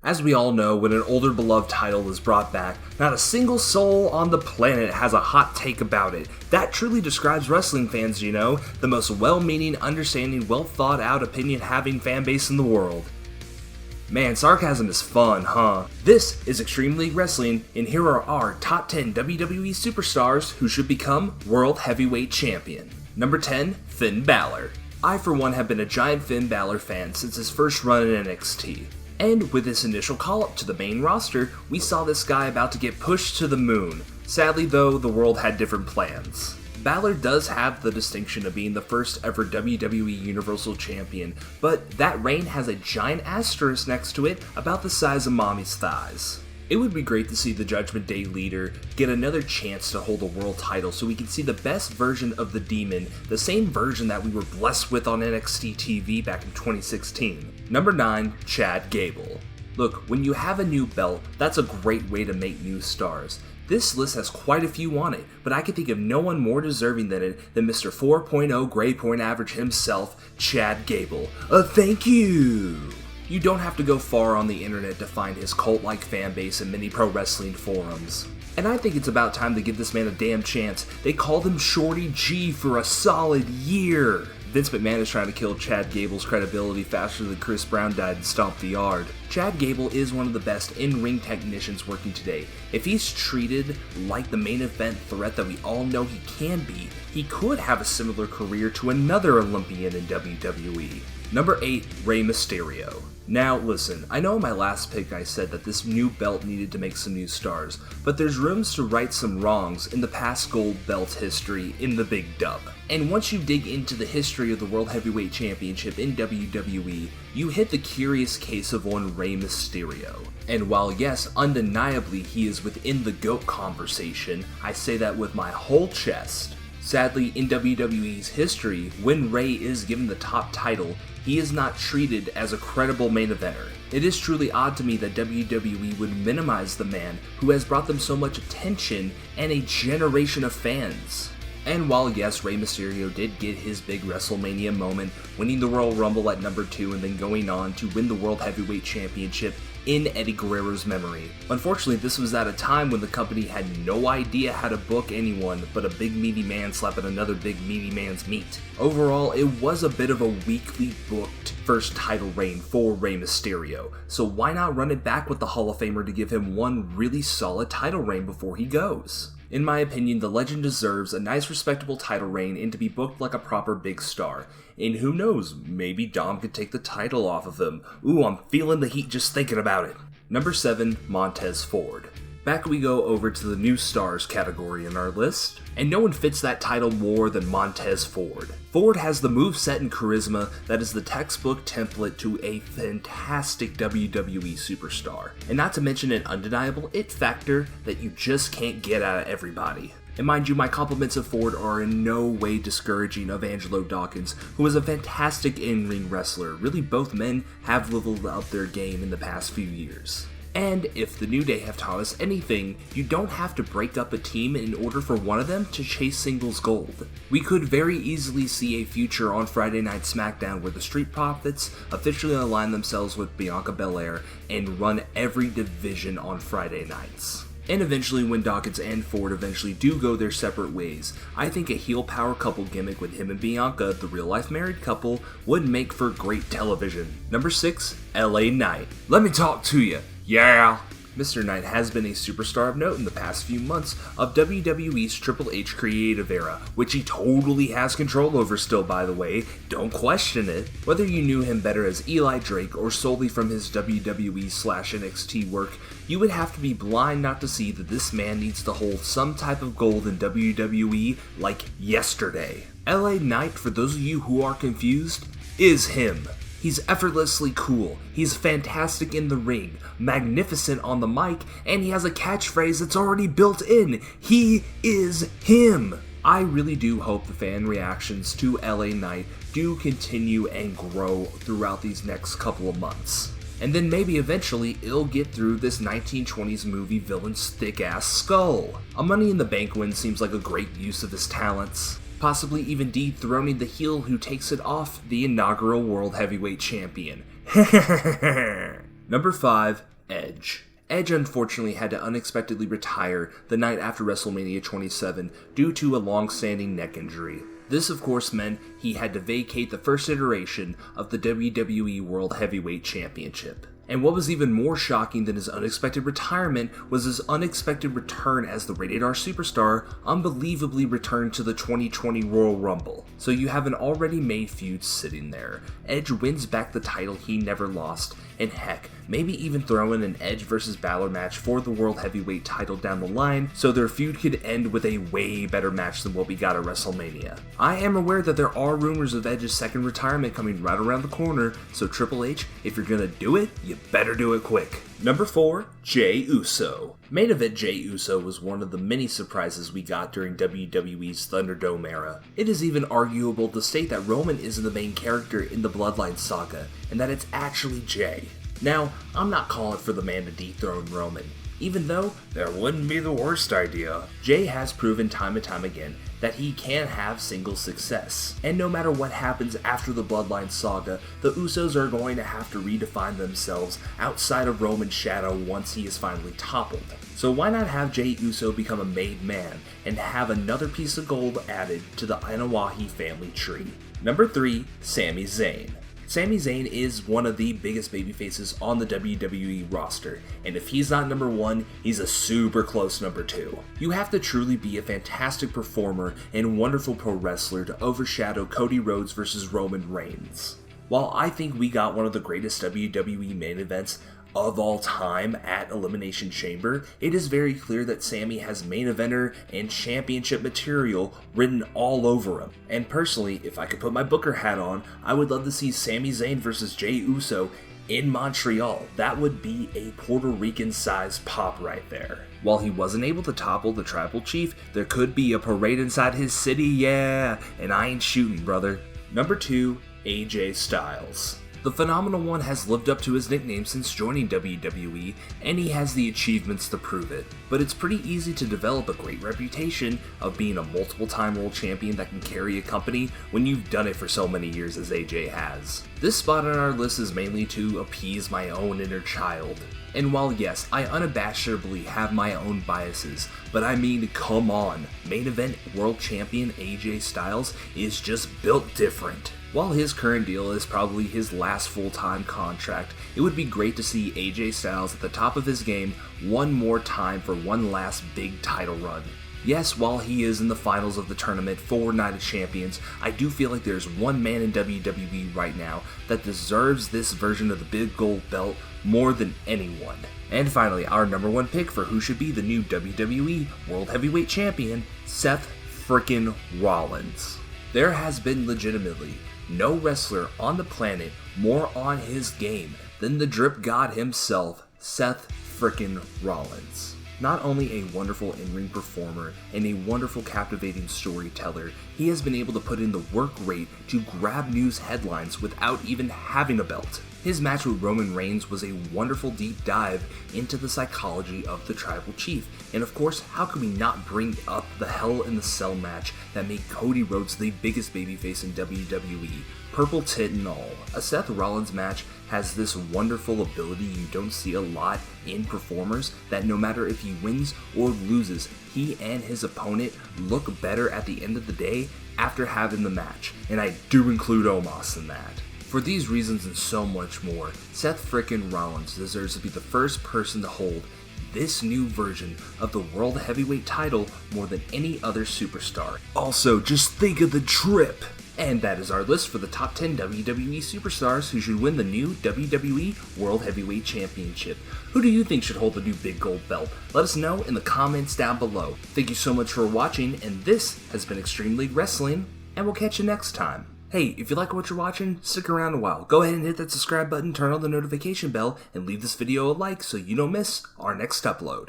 As we all know, when an older beloved title is brought back, not a single soul on the planet has a hot take about it. That truly describes wrestling fans, you know, the most well-meaning, understanding, well-thought-out, opinion-having fan base in the world. Man, sarcasm is fun, huh? This is Extreme League Wrestling, and here are our top 10 WWE superstars who should become World Heavyweight Champion. Number 10, Finn Balor. I, for one, have been a giant Finn Balor fan since his first run in NXT. And with his initial call-up to the main roster, we saw this guy about to get pushed to the moon. Sadly though, the world had different plans. Balor does have the distinction of being the first ever WWE Universal Champion, but that reign has a giant asterisk next to it about the size of mommy's thighs. It would be great to see the Judgment Day leader get another chance to hold a world title so we can see the best version of the Demon, the same version that we were blessed with on NXT TV back in 2016. Number 9, Chad Gable. Look, when you have a new belt, that's a great way to make new stars. This list has quite a few on it, but I can think of no one more deserving than Mr. 4.0 grade point average himself, Chad Gable. Thank you! You don't have to go far on the internet to find his cult-like fan base in many pro wrestling forums. And I think it's about time to give this man a damn chance. They called him Shorty G for a solid year. Vince McMahon is trying to kill Chad Gable's credibility faster than Chris Brown died and stomped the yard. Chad Gable is one of the best in-ring technicians working today. If he's treated like the main event threat that we all know he can be, he could have a similar career to another Olympian in WWE. Number 8, Rey Mysterio. Now listen, I know in my last pick I said that this new belt needed to make some new stars, but there's rooms to right some wrongs in the past gold belt history in the big dub. And once you dig into the history of the World Heavyweight Championship in WWE, you hit the curious case of one Rey Mysterio. And while yes, undeniably he is within the GOAT conversation, I say that with my whole chest. Sadly, in WWE's history, when Rey is given the top title, he is not treated as a credible main eventer. It is truly odd to me that WWE would minimize the man who has brought them so much attention and a generation of fans. And while yes, Rey Mysterio did get his big WrestleMania moment, winning the Royal Rumble at number 2 and then going on to win the World Heavyweight Championship in Eddie Guerrero's memory. Unfortunately, this was at a time when the company had no idea how to book anyone but a big meaty man slapping another big meaty man's meat. Overall, it was a bit of a weakly booked first title reign for Rey Mysterio, so why not run it back with the Hall of Famer to give him one really solid title reign before he goes? In my opinion, the legend deserves a nice respectable title reign and to be booked like a proper big star. And who knows, maybe Dom could take the title off of him. Ooh, I'm feeling the heat just thinking about it. Number 7, Montez Ford. Back we go over to the new stars category in our list, and no one fits that title more than Montez Ford. Ford has the moveset and charisma that is the textbook template to a fantastic WWE superstar, and not to mention an undeniable it factor that you just can't get out of everybody. And mind you, my compliments of Ford are in no way discouraging of Angelo Dawkins, who is a fantastic in-ring wrestler. Really, both men have leveled up their game in the past few years. And if the New Day have taught us anything, you don't have to break up a team in order for one of them to chase singles gold. We could very easily see a future on Friday Night SmackDown where the Street Profits officially align themselves with Bianca Belair and run every division on Friday nights. And eventually, when Dawkins and Ford eventually do go their separate ways, I think a heel power couple gimmick with him and Bianca, the real life married couple, would make for great television. Number 6, LA Knight. Let me talk to you. Yeah! Mr. Knight has been a superstar of note in the past few months of WWE's Triple H creative era, which he totally has control over still, by the way, don't question it. Whether you knew him better as Eli Drake or solely from his WWE/NXT work, you would have to be blind not to see that this man needs to hold some type of gold in WWE like yesterday. LA Knight, for those of you who are confused, is him. He's effortlessly cool, he's fantastic in the ring, magnificent on the mic, and he has a catchphrase that's already built in. He is him! I really do hope the fan reactions to LA Knight do continue and grow throughout these next couple of months. And then maybe eventually it'll get through this 1920s movie villain's thick-ass skull. A Money in the Bank win seems like a great use of his talents. Possibly even dethroning the heel who takes it off the inaugural World Heavyweight Champion. Number 5, Edge. Edge unfortunately had to unexpectedly retire the night after WrestleMania 27 due to a long-standing neck injury. This of course meant he had to vacate the first iteration of the WWE World Heavyweight Championship. And what was even more shocking than his unexpected retirement was his unexpected return as the Rated R Superstar unbelievably returned to the 2020 Royal Rumble. So you have an already made feud sitting there. Edge wins back the title he never lost, and heck, maybe even throw in an Edge vs Balor match for the World Heavyweight title down the line so their feud could end with a way better match than what we got at WrestleMania. I am aware that there are rumors of Edge's second retirement coming right around the corner, so Triple H, if you're gonna do it, you better do it quick. Number 4, Jey Uso. Main event Jey Uso was one of the many surprises we got during WWE's Thunderdome era. It is even arguable to state that Roman isn't the main character in the Bloodline saga, and that it's actually Jey. Now, I'm not calling for the man to dethrone Roman, even though that wouldn't be the worst idea. Jey has proven time and time again that he can have single success, and no matter what happens after the Bloodline saga, the Usos are going to have to redefine themselves outside of Roman's shadow once he is finally toppled. So why not have Jey Uso become a made man and have another piece of gold added to the Anoa'i family tree? Number 3, Sami Zayn. Sami Zayn is one of the biggest babyfaces on the WWE roster, and if he's not number 1, he's a super close number 2. You have to truly be a fantastic performer and wonderful pro wrestler to overshadow Cody Rhodes vs Roman Reigns. While I think we got one of the greatest WWE main events of all time at Elimination Chamber, it is very clear that Sami has main eventer and championship material written all over him. And personally, if I could put my Booker hat on, I would love to see Sami Zayn versus Jey Uso in Montreal. That would be a Puerto Rican-sized pop right there. While he wasn't able to topple the Tribal Chief, there could be a parade inside his city, yeah, and I ain't shooting, brother. Number 2, AJ Styles. The Phenomenal One has lived up to his nickname since joining WWE, and he has the achievements to prove it. But it's pretty easy to develop a great reputation of being a multiple-time world champion that can carry a company when you've done it for so many years as AJ has. This spot on our list is mainly to appease my own inner child. And while yes, I unabashedly have my own biases, but I mean, come on, main event world champion AJ Styles is just built different. While his current deal is probably his last full-time contract, it would be great to see AJ Styles at the top of his game one more time for one last big title run. Yes, while he is in the finals of the tournament for Night of Champions, I do feel like there's one man in WWE right now that deserves this version of the big gold belt more than anyone. And finally, our number 1 pick for who should be the new WWE World Heavyweight Champion, Seth frickin' Rollins. There has been legitimately no wrestler on the planet more on his game than the drip god himself, Seth frickin' Rollins. Not only a wonderful in-ring performer and a wonderful captivating storyteller, he has been able to put in the work rate to grab news headlines without even having a belt. His match with Roman Reigns was a wonderful deep dive into the psychology of the Tribal Chief, and of course, how could we not bring up the Hell in the Cell match that made Cody Rhodes the biggest babyface in WWE, purple tit and all. A Seth Rollins match has this wonderful ability you don't see a lot in performers, that no matter if he wins or loses, he and his opponent look better at the end of the day after having the match, and I do include Omos in that. For these reasons and so much more, Seth frickin' Rollins deserves to be the first person to hold this new version of the World Heavyweight title more than any other superstar. Also, just think of the drip! And that is our list for the top 10 WWE superstars who should win the new WWE World Heavyweight Championship. Who do you think should hold the new big gold belt? Let us know in the comments down below. Thank you so much for watching, and this has been Extreme League Wrestling, and we'll catch you next time. Hey, if you like what you're watching, stick around a while. Go ahead and hit that subscribe button, turn on the notification bell, and leave this video a like so you don't miss our next upload.